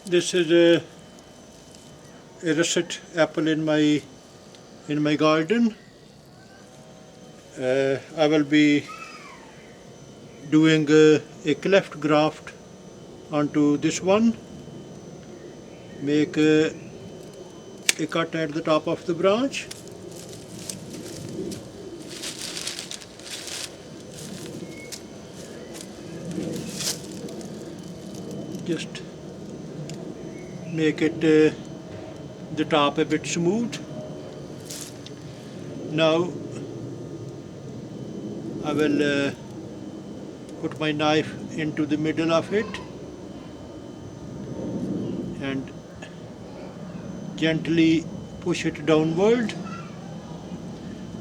This is a russet apple in my garden. I will be doing a cleft graft onto this one. Make a cut at the top of the branch. Just make it the top a bit smooth. Now I will put my knife into the middle of it and gently push it downward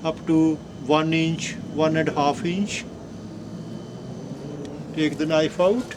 up to 1 inch, 1.5 inch. Take the knife out.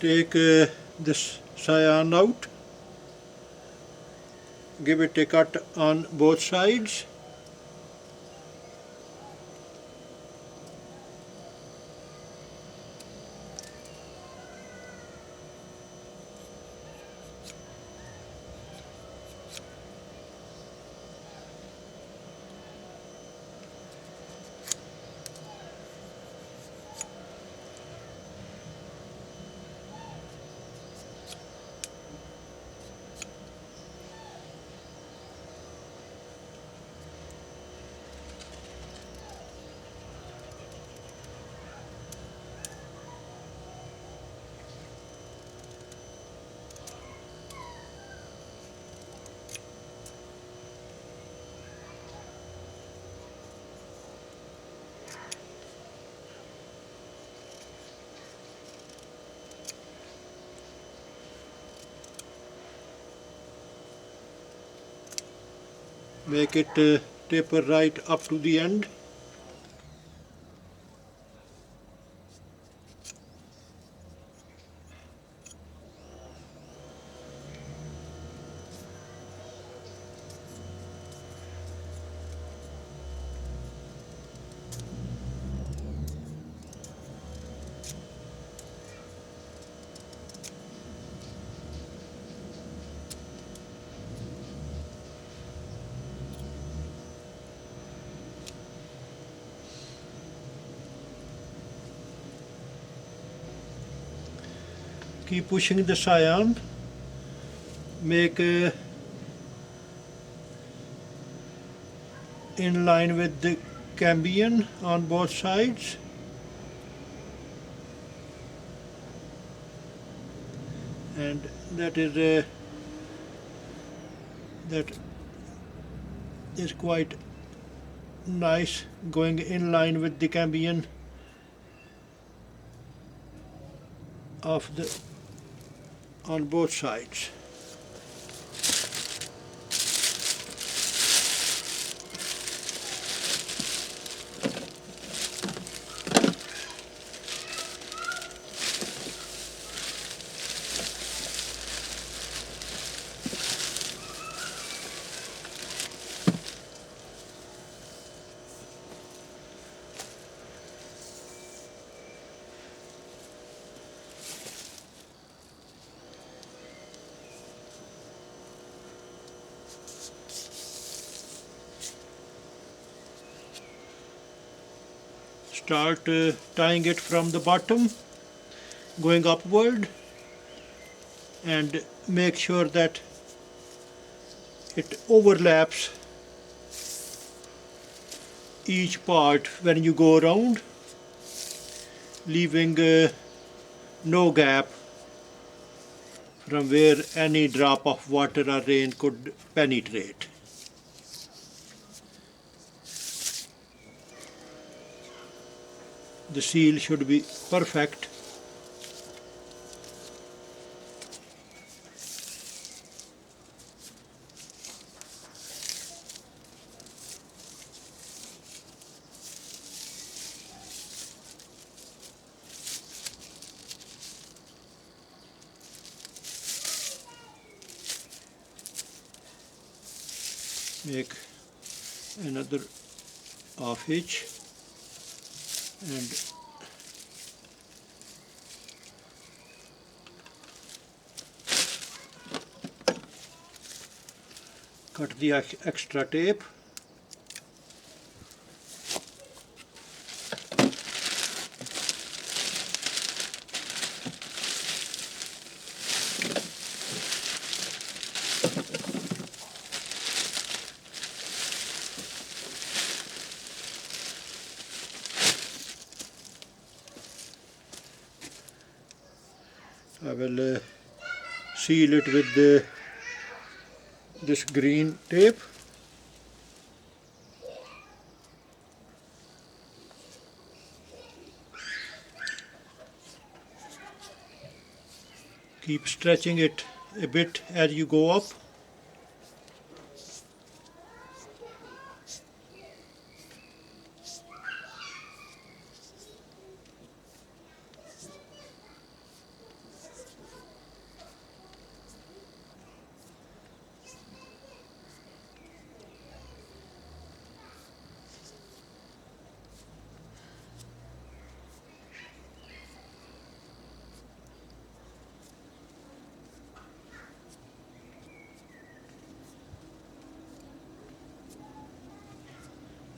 Take this scion out, give it a cut on both sides. Make it taper right up to the end. Keep pushing the scion. Make in line with the cambium on both sides. And that is quite nice, going in line with the cambium of the on both sides. Start tying it from the bottom, going upward, and make sure that it overlaps each part when you go around, leaving no gap from where any drop of water or rain could penetrate. The seal should be perfect. make another half hitch and cut the extra tape. I will seal it with this green tape. Keep stretching it a bit as you go up.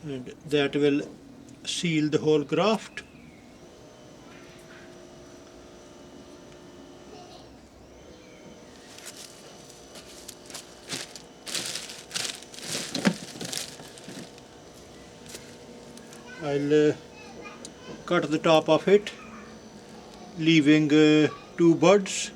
And that will seal the whole graft. I'll cut the top of it, leaving 2 buds.